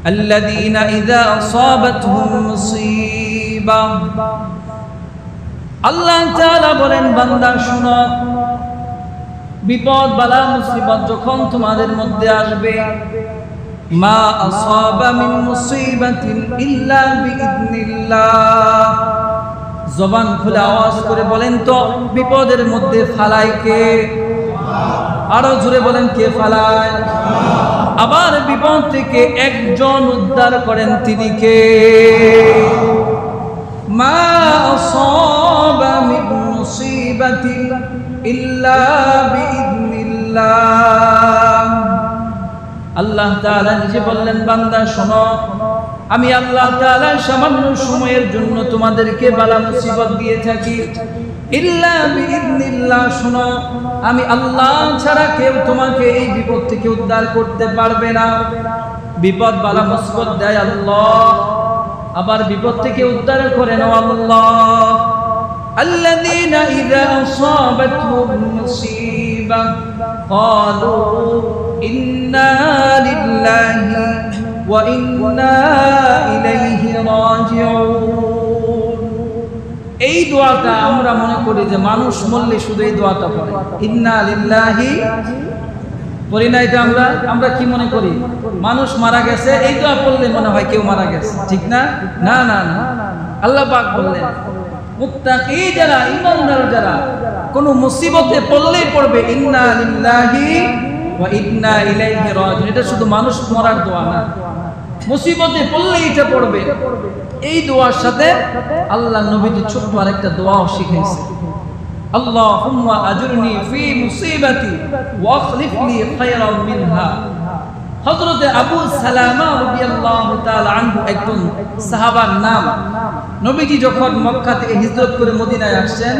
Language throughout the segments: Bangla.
الذين إذا أصابتهم مصيبة আল্লাহ তাআলা বলেন বান্দা শুনো বিপদ বালা মুসিবত যখন তোমাদের মধ্যে আসবে মা আসাবা মিন মুসিবাতিন ইল্লা বিইذنিল্লাহ জবান খুলে আওয়াজ করে বলেন তো বিপদের মধ্যে ফালায় কে আরো জোরে বলেন কে ফালায় আবার বিপদ থেকে একজন উদ্ধার করেন তিনি কে মা আসাবা মিন মুসিবাতিন ইল্লা বিইذنিল্লাহ আল্লাহ তাআলা নিজে বললেন বান্দা শোনো আমি আল্লাহ তাআলা সামান্য সময়ের জন্য তোমাদেরকে বালা মুসিবত দিয়ে থাকি ইল্লা বিইذنিল্লাহ শোনো আমি আল্লাহ ছাড়া কেউ তোমাকে এই বিপদ থেকে উদ্ধার করতে পারবে না বিপদ বালা মুসিবত দেয় আল্লাহ আবার বিপদ থেকে উদ্ধার করেন আল্লাহ الذين إذا أصابتهم مصيبة قالوا إنا لله وإنا إليه راجعون এই দোয়াটা আমরা মনে করি যে মানুষ মরলে শুধু এই দোয়াটা পড়ে ইন্না লিল্লাহি পড়ি না এটা আমরা কি মনে করি মানুষ মারা গেছে এই দোয়া পড়লে মনে হয় কেউ মারা গেছে ঠিক না না না না আল্লাহ পাক বললেন মুত্তাকি যারা ঈমানদার যারা কোন মুসিবতে পড়লেই পড়বে ইন্না লিল্লাহি ওয়া ইন্না ইলাইহি রাজিউন এটা শুধু মানুষ মরার দোয়া না মুসিবতে পড়লেই এটা পড়বে এই দোয়ার সাথে আল্লাহ নবীজি ছোট্ট আরেকটা দোয়াও শিখিয়েছে আল্লাহুম্মা আজুরনি ফি মুসিবাতি ওয়া আখলিফ লি খায়রান মিনহা হযরত আবু সালামা রাদিয়াল্লাহু তাআলা আনহু একজন সাহাবার নাম নবীজি যখন মক্কা থেকে হিজরত করে মদিনায় আসছেন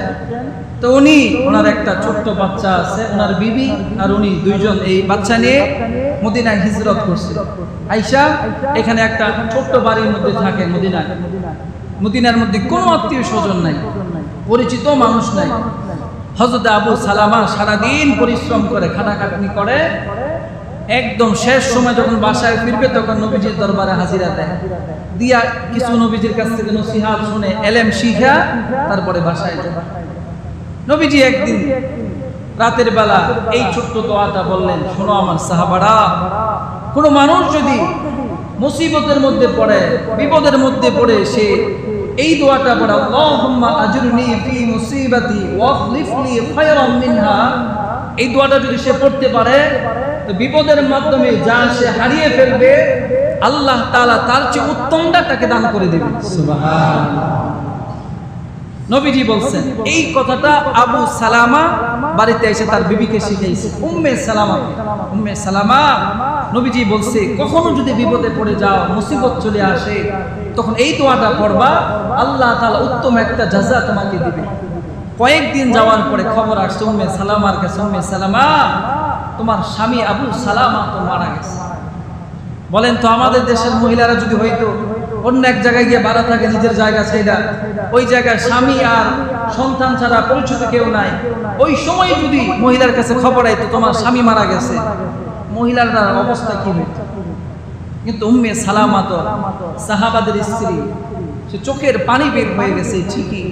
তো উনি ওনার একটা ছোট্ট বাচ্চা আছে ওনার বিবি আর উনি দুইজন এই বাচ্চা নিয়ে মদিনায় হিজরত করছে আয়েশা এখানে একটা ছোট্ট বাড়ির মধ্যে থাকেন মদিনার মধ্যে কোনো আত্মীয় স্বজন নাই পরিচিত মানুষ নাই হযরত আবু সালামা সারা দিন পরিশ্রম করে খাটাখাটনি করে একদম শেষ সময় যখন বাসায় ফিরবে তখন নবীজির দরবারে হাজিরা দেয় দিয়া কিছু নবীজির কাছ থেকে নসিহত শুনে ইলম শিখা তারপরে বাসায় যায় নবীজি একদিন রাতের বেলা এই ছোট্ট দোয়াটা বললেন শোনো আমার সাহাবারা কোন মানুষ যদি মুসিবতের মধ্যে পড়ে বিপদের মধ্যে পড়ে সে এই দোয়াটা পড়ে আল্লাহুম্মা আজুরনি ফি মুসিবাতি ওয়া আখলিফ লি খায়রান মিনহা এই দোয়াটা যদি সে পড়তে পারে তো বিপদের মাধ্যমে যা সে হারিয়ে ফেলবে আল্লাহ তাআলা তার চেয়ে উত্তমটা তাকে দান করে দেবেন সুবহানাল্লাহ নবীজি বলছেন এই কথাটা আবু সালামা বাড়িতে এসে তার বিবিকে শিখাইছে উম্মে সালামা নবীজি বলছে কখনো যদি বিপদে পড়ে যাও মুসিবত চলে আসে তখন এই দোয়াটা পড়বা আল্লাহ তাআলা উত্তম একটা জাযা তোমাকে দিবেন কয়েকদিন যাওয়ার পরে খবর আসছে উম্মে সালামার কাছে উম্মে সালামা তোমার স্বামী আবু সালামা তো মারা গেছে বলেন তো আমাদের দেশের মহিলারা যদি হয়তো অন্য এক জায়গায় গিয়ে বাড়া থাকে নিজের জায়গা ছেড়ে ওই জায়গায় স্বামী আর সন্তান ছাড়া পরিচিত কেউ নাই ওই সময় যদি মহিলার কাছে খবর আইতো তোমার স্বামী মারা গেছে মহিলার অবস্থা কি হইতো কিন্তু উম্মে সালামা তো সাহাবাদের স্ত্রী সে চোখের পানি বের হয়ে গেছে ঠিকই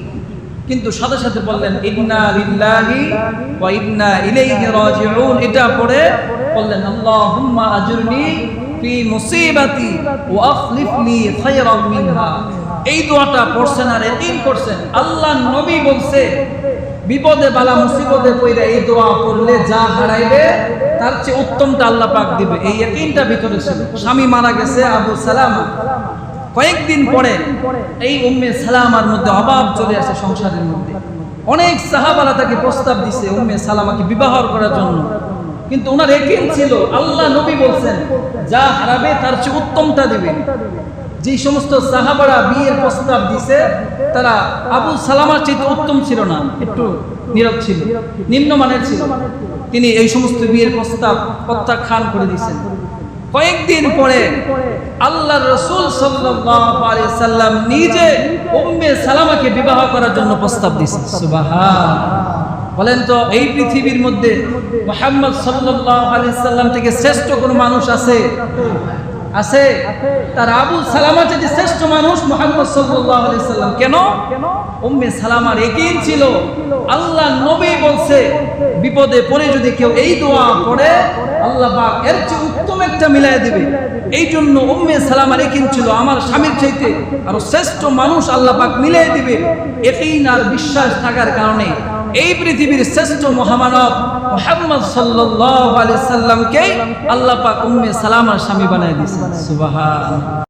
কিন্তু সাথে সাথে বললেন ইন্না লিল্লাহি ওয়া ইন্না ইলাইহি রাজিউন এটা পড়ে বললেন আল্লাহুম্মা আজুরনি ফি মুসিবাতি ওয়া আখলিফ লি খায়রান মিনহা এই দোয়াটা পড়ছেন আর ইয়াকিন করছেন আল্লাহর নবী বলছে বিপদে বালা মুসিবতে পড়লে এই দোয়া পড়লে যা হারাইবে তার চেয়ে উত্তমটা আল্লাহ পাক দিবে এই ইয়াকিনটা ভিতরে ছিল স্বামী মারা গেছে আবু সালামা কয়েকদিন পরে এই উম্মে সালামার মধ্যে অভাব চলে আসে সংসারের মধ্যে অনেক সাহাবারা তাকে প্রস্তাব দিছে উম্মে সালামাকে বিবাহ করার জন্য কিন্তু ওনার ইয়াকিন ছিল আল্লাহ নবী বলছেন যা হারাবে তার চেয়ে উত্তমটা দিবেন যে সমস্ত সাহাবারা বিয়ের প্রস্তাব দিছে তারা আবু সালামার চেয়ে উত্তম ছিল না একটু নীরব ছিল নিম্নমানের ছিল তিনি এই সমস্ত বিয়ের প্রস্তাব প্রত্যাখ্যান করে দিয়েছেন কয়েকদিন পরে আল্লাহর রাসূল সাল্লাল্লাহু আলাইহি সাল্লাম নিজে উম্মে সালামাকে বিবাহ করার জন্য প্রস্তাব দিয়েছেন সুবহানাল্লাহ বলেন তো এই পৃথিবীর মধ্যে মুহাম্মদ সাল্লাল্লাহু আলাইহি সাল্লাম থেকে শ্রেষ্ঠ কোন মানুষ আছে আছে? তার আবু সালামা যদি শ্রেষ্ঠ মানুষ মুহাম্মদ সাল্লাল্লাহু আলাইহি সাল্লাম, কেন? উম্মে সালামার ইয়াকিন ছিল আল্লাহ নবী বলছে বিপদে পড়ে যদি কেউ এই দোয়া পড়ে আল্লাহ পাক এর চেয়ে উত্তম একটা মিলাই দিবে। এই জন্য উম্মে সালামার ইয়াকিন ছিল আমার স্বামীর চাইতে আরো শ্রেষ্ঠ মানুষ আল্লাহ পাক মিলাই দিবে। ইয়াকিন আর বিশ্বাস থাকার কারণে এই পৃথিবীর শ্রেষ্ঠ মহামানব মুহাম্মদ সাল্লাল্লাহু আলাইহি সাল্লামকে আল্লাহ পাক উম্মে সালামার স্বামী বানায় দিয়েছেন। সুবহানাল্লাহ।